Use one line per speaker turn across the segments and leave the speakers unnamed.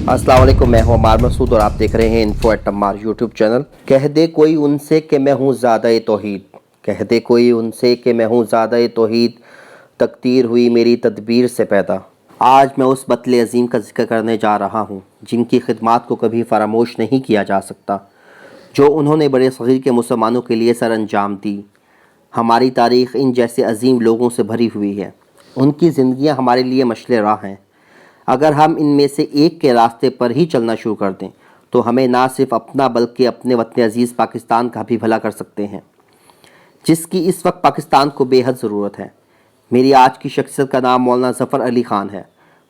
अस्सलाम वालेकुम, मैं हूं अम्मार मसूद और आप देख रहे हैं info at Ammar YouTube channel. कह दे कोई उनसे कि मैं हूं ज़्यादा तौहीद, कह दे कोई उनसे कि मैं हूं ज़्यादा तौहीद, तकदीर हुई मेरी तदबीर से पैदा। आज मैं उस बतले अजीम का जिक्र करने जा रहा हूं जिनकी खिदमात को कभी फरामोश नहीं किया जा सकता, जो उन्होंने बड़े सग़ीर के मुसलमानों के लिए सर अंजाम दी। हमारी तारीख़ इन जैसे अजीम लोगों से भरी हुई है। उनकी ज़िंदगियाँ हमारे लिए मशले राह हैं। अगर हम इनमें से एक के रास्ते पर ही चलना शुरू कर दें तो हमें ना सिर्फ अपना बल्कि अपने वतन अजीज़ पाकिस्तान का भी भला कर सकते हैं, जिसकी इस वक्त पाकिस्तान को बेहद ज़रूरत है। मेरी आज की शख्सियत का नाम मौलाना ज़फ़र अली ख़ान है।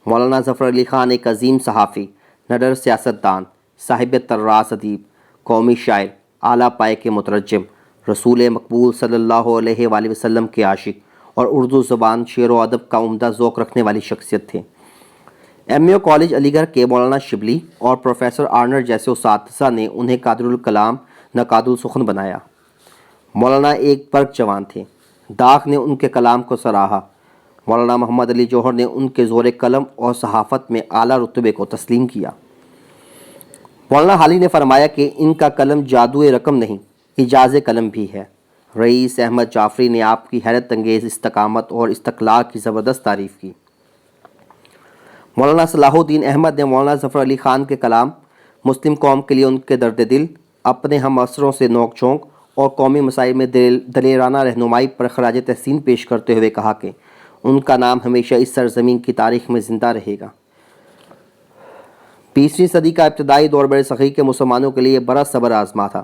मौलाना ज़फ़र अली ख़ान एक अजीम सहाफ़ी, निडर सियासतदान, साहिब तर्रास अदीब, कौमी शायर, आला पाए के मुतरज्जिम, रसूल मकबूल सल्लल्लाहु अलैहि वसल्लम के आशिक और उर्दू ज़बान शेर व अदब का उम्दा ज़ौक़ रखने वाली शख्सियत थे। एमए कॉलेज अलीगढ़ के मौलाना शिबली और प्रोफेसर आर्नर जैसे उस्ताद ने उन्हें कादरुल कलाम न कादुल सुखन बनाया। मौलाना एक बर्क जवान थे। दाग ने उनके कलाम को सराहा। मौलाना मोहम्मद अली जौहर ने उनके ज़ोर कलम और सहाफ़त में आला रुतबे को तस्लीम किया। मौलाना हाली ने फरमाया कि इनका कलम जादुए रकम नहीं, इजाज़े कलम भी है। रईस अहमद जाफ़री ने आपकी हैरत अंगेज़ इस्तकामत और इस्तक़लाल की ज़बरदस्त तारीफ़ की। मौलाना सलाहुद्दीन अहमद ने मौलाना ज़फ़र अली ख़ान के कलाम, मुस्लिम कौम के लिए उनके दर्द दिल, अपने हम असरों से नोक झोंक और कौमी मसाइल में दलेराना रहनुमाई पर ख़राज तहसीन पेश करते हुए कहा कि उनका नाम हमेशा इस सरज़मीन की तारीख़ में ज़िंदा रहेगा। 20वीं सदी का इब्तदाई दौर बड़े सग़ीर के मुसलमानों के लिए बड़ा सब्र आज़मा था।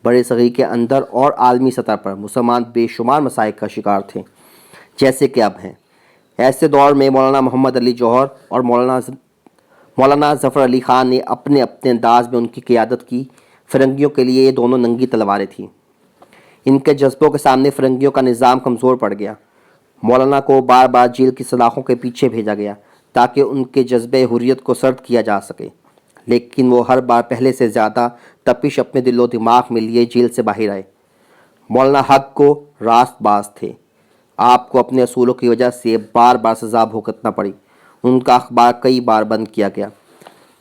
बड़े सग़ीर के अंदर और आलमी सतह पर मुसलमान बेशुमार मसाइल का शिकार थे, जैसे कि अब हैं। ऐसे दौर में मौलाना मोहम्मद अली जौहर और मौलाना ज़फ़र अली ख़ान ने अपने अपने अंदाज में उनकी क़ियादत की। फ़िरंगियों के लिए ये दोनों नंगी तलवारें थीं। इनके जज्बों के सामने फ़िरंगियों का निज़ाम कमज़ोर पड़ गया। मौलाना को बार बार जेल की सलाखों के पीछे भेजा गया ताकि उनके जज्बे हुर्रियत को सर्द किया जा सके, लेकिन वो हर बार पहले से ज़्यादा तपिश अपने दिलो दिमाग में लिए जेल से बाहर आए। मौलाना हक को रास्तबाज थे। आपको अपने असूलों की वजह से बार बार सज़ा भुगतना पड़ी। उनका अखबार कई बार बंद किया गया,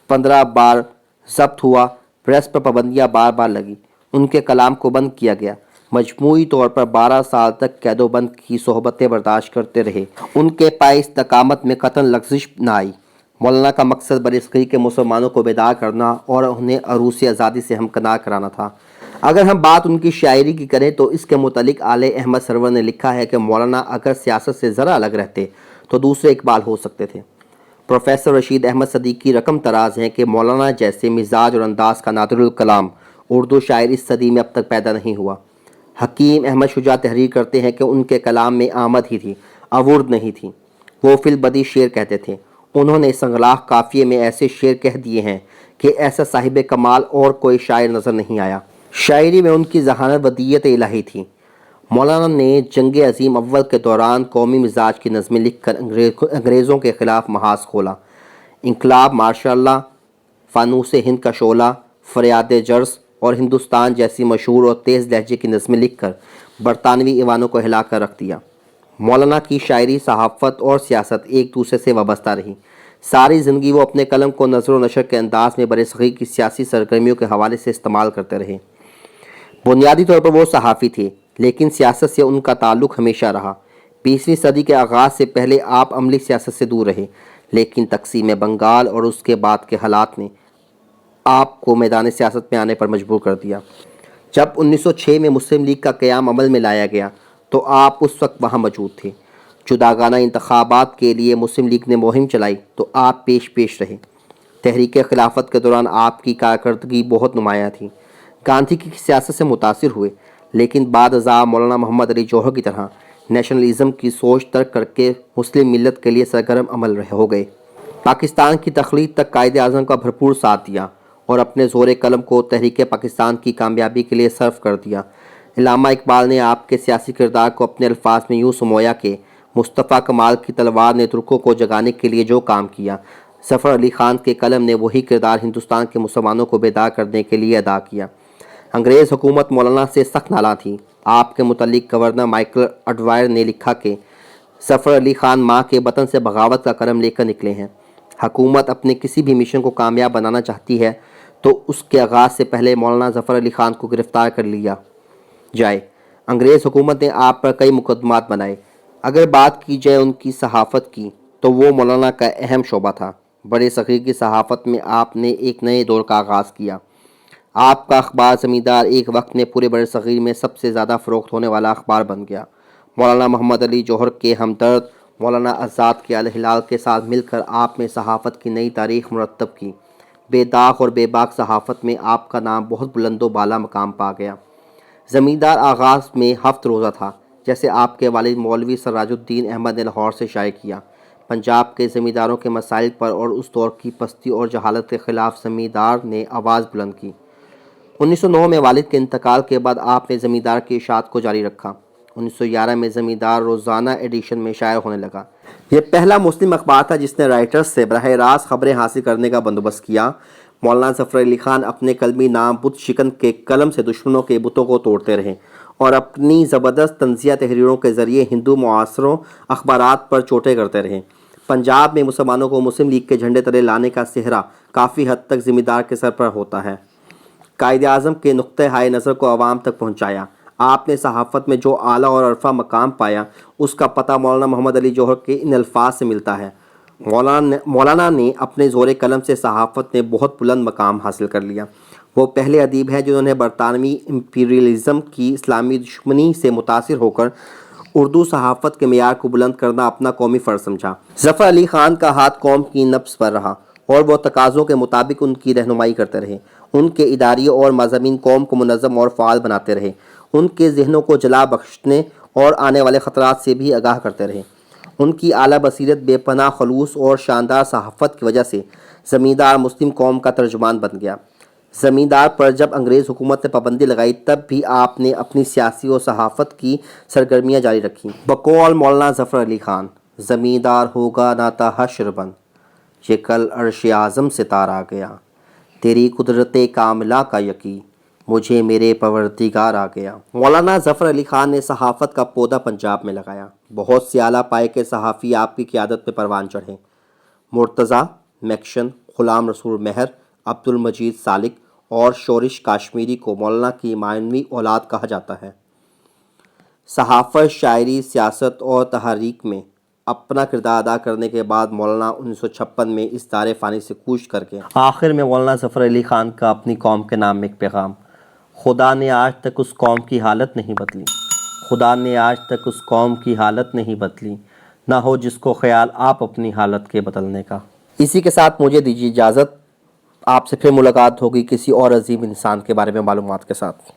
15 बार ज़ब्त हुआ, प्रेस पर पाबंदियाँ बार बार लगी, उनके कलाम को बंद किया गया। मजमूई तौर पर 12 साल तक कैदोबंद की सोहबतें बर्दाश्त करते रहे। उनके पाए इस्तकामत में कतन लग़ज़िश न आई। मौलाना का मकसद बड़े सग़ीर के मुसलमानों को बेदार करना और उन्हें अरूस आज़ादी से हमकनार कराना था। अगर हम बात उनकी शायरी की करें तो इसके मुतालिक आले अहमद सरवर ने लिखा है कि मौलाना अगर सियासत से ज़रा अलग रहते तो दूसरे इकबाल हो सकते थे। प्रोफेसर रशीद अहमद सदीकी रकम तराज हैं कि मौलाना जैसे मिजाज और अंदाज का नादिरुल कलाम उर्दू शायर इस सदी में अब तक पैदा नहीं हुआ। हकीम अहमद शुजा तहरीर करते हैं कि उनके कलाम में आमद ही थी, अवुर्द नहीं थी। वो फिल बदी शेर कहते थे। उन्होंने संगलाह काफ़िए में ऐसे शेर कह दिए हैं कि ऐसा साहिब कमाल और कोई शायर नज़र नहीं आया। शायरी में उनकी ज़हानत वदीयत इलाही थी। मौलाना ने जंग अज़ीम अव्वल के दौरान कौमी मिजाज की नज़में लिखकर अंग्रेज़ों के ख़िलाफ़ महाज खोला। इंकलाब, मार्शाअल्लाह, फ़ानूस हिंद का शोला, फ़रियाद जर्स और हिंदुस्तान जैसी मशहूर और तेज़ लहजे की नज़में लिखकर बरतानवी ईवानों को हिला कर रख दिया। मौलाना की शायरी, सहाफ़त और सियासत एक दूसरे से वाबस्ता रही। सारी ज़िंदगी वो अपने कलम को नज़र व नशर के अंदाज में बड़े सग़ीर की सियासी सरगर्मियों के हवाले से इस्तेमाल करते रहे। बुनियादी तौर पर वो सहाफ़ी थे, लेकिन सियासत से उनका ताल्लुक़ हमेशा रहा। 20वीं सदी के आगाज़ से पहले आप अमली सियासत से दूर रहे, लेकिन तक़सीम बंगाल और उसके बाद के हालात ने आपको मैदान सियासत में आने पर मजबूर कर दिया। जब 1906 में मुस्लिम लीग का क़याम अमल में लाया गया तो आप उस वक्त वहाँ मौजूद थे। जुदागाना इंतखाबात के लिए मुस्लिम लीग ने मुहिम चलाई तो आप पेश रहे। तहरीक खिलाफत के दौरान आपकी कारकर्दगी बहुत नुमायाँ थी। गांधी की सियासत से मुतासिर हुए, लेकिन बाद अज़ा मौलाना मोहम्मद अली जौहर की तरह नेशनलिज़म की सोच तर्क करके मुस्लिम मिलत के लिए सरगर्म अमल हो गए। पाकिस्तान की तख्लीक तक कायदे आज़म का भरपूर साथ दिया और अपने ज़ोर कलम को तहरीक पाकिस्तान की कामयाबी के लिए सर्फ कर दिया। इल्लामा इकबाल ने आपके सियासी किरदार को अपने अल्फाज में यूँ समोया कि मुस्तफ़ा कमाल की तलवार ने तुर्कों को जगाने के लिए जो काम किया, ज़फ़र अली ख़ान के कलम ने वही किरदार हिंदुस्तान के मुसलमानों को बेदार करने के लिए अदा किया। अंग्रेज़ हुकूमत मौलाना से सख्त नाला थी। आपके मुतल्लिक गवर्नर माइकल अडवायर ने लिखा कि ज़फ़र अली ख़ान माँ के वतन से बगावत का कलम लेकर निकले हैं। حکومت اپنے کسی بھی مشن کو کامیاب بنانا چاہتی ہے تو اس کے آغاز سے پہلے مولانا ظفر علی خان کو گرفتار کر لیا جائے۔ انگریز حکومت نے آپ پر کئی مقدمات بنائے۔ اگر بات کی جائے ان کی صحافت کی تو وہ مولانا کا اہم شعبہ تھا۔ بڑے صغیر کی صحافت میں آپ نے ایک نئے دور کا آغاز کیا۔ آپ کا اخبار زمیندار ایک وقت میں پورے بڑے صغیر میں سب سے زیادہ فروخت ہونے والا اخبار بن گیا۔ مولانا محمد علی جوہر کے ہمدرد مولانا آزاد کے الہلال کے ساتھ مل کر آپ نے صحافت کی نئی تاریخ مرتب کی۔ بے داغ اور بے باک صحافت میں آپ کا نام بہت بلند و بالا مقام پا گیا۔ زمیندار آغاز میں 7 روزہ تھا، جیسے آپ کے والد مولوی سراج الدین احمد نے لاہور سے شائع کیا۔ پنجاب کے زمینداروں کے مسائل پر اور اس دور کی پستی اور جہالت کے خلاف زمیندار نے آواز بلند کی۔ 1909 میں والد کے انتقال کے بعد آپ نے زمیندار کی اشاعت کو جاری رکھا۔ 1911 میں زمیندار روزانہ ایڈیشن میں شائع ہونے لگا۔ یہ پہلا مسلم اخبار تھا جس نے رائٹرز سے براہ راست خبریں حاصل کرنے کا بندوبست کیا۔ مولانا ظفر علی خان اپنے قلمی نام بت شکن کے قلم سے دشمنوں کے بتوں کو توڑتے رہے اور اپنی زبردست طنزیہ تحریروں کے ذریعے ہندو معاصروں اخبارات پر چوٹیں کرتے رہے۔ پنجاب میں مسلمانوں کو مسلم لیگ کے جھنڈے تلے لانے کا سہرا کافی حد تک زمیندار کے سر پر ہوتا ہے۔ قائد اعظم کے نقطہ ہائے نظر کو عوام تک پہنچایا۔ آپ نے صحافت میں جو اعلیٰ اور عرفہ مقام پایا اس کا پتہ مولانا محمد علی جوہر کے ان الفاظ سے ملتا ہے۔ مولانا نے اپنے زور قلم سے صحافت میں بہت بلند مقام حاصل کر لیا۔ وہ پہلے ادیب ہیں جنہوں نے برطانوی امپیریلزم کی اسلامی دشمنی سے متاثر ہو کر اردو صحافت کے معیار کو بلند کرنا اپنا قومی فرض سمجھا۔ ظفر علی خان کا ہاتھ قوم کی نبض پر رہا اور وہ تقاضوں کے مطابق ان کی رہنمائی کرتے رہے۔ ان کے اداریے اور مضامین قوم کو منظم اور فعال بناتے رہے۔ ان کے ذہنوں کو جلا بخشنے اور آنے والے خطرات سے بھی آگاہ کرتے رہے۔ ان کی اعلیٰ بصیرت، بے پناہ خلوص اور شاندار صحافت کی وجہ سے زمیندار مسلم قوم کا ترجمان بن گیا۔ زمیندار پر جب انگریز حکومت نے پابندی لگائی تب بھی آپ نے اپنی سیاسی و صحافت کی سرگرمیاں جاری رکھیں۔ بقول مولانا ظفر علی خان، زمیندار ہوگا نہ تا حشر بند، یہ کل عرش اعظم سے تار آ گیا، تیری قدرت کاملہ کا یقین مجھے میرے پروردگار آ گیا۔ مولانا ظفر علی خان نے صحافت کا پودا پنجاب میں لگایا۔ بہت سے اعلیٰ پائے کے صحافی آپ کی قیادت میں پروان چڑھے۔ مرتضیٰ میکشن، غلام رسول مہر، عبد المجید سالک اور شورش کاشمیری کو مولانا کی معنوی اولاد کہا جاتا ہے۔ صحافت، شاعری، سیاست اور تحریک میں اپنا کردار ادا کرنے کے بعد مولانا 1956 میں اس دار فانی سے کوچ کر کے آخر میں مولانا ظفر علی خان کا اپنی قوم کے نام میں ایک پیغام: خدا نے آج تک اس قوم کی حالت نہیں بدلی، خدا نے آج تک اس قوم کی حالت نہیں بدلی، نہ ہو جس کو خیال آپ اپنی حالت کے بدلنے کا۔ اسی کے ساتھ مجھے دیجیے اجازت، آپ سے پھر ملاقات ہوگی کسی اور عظیم انسان کے بارے میں معلومات کے ساتھ۔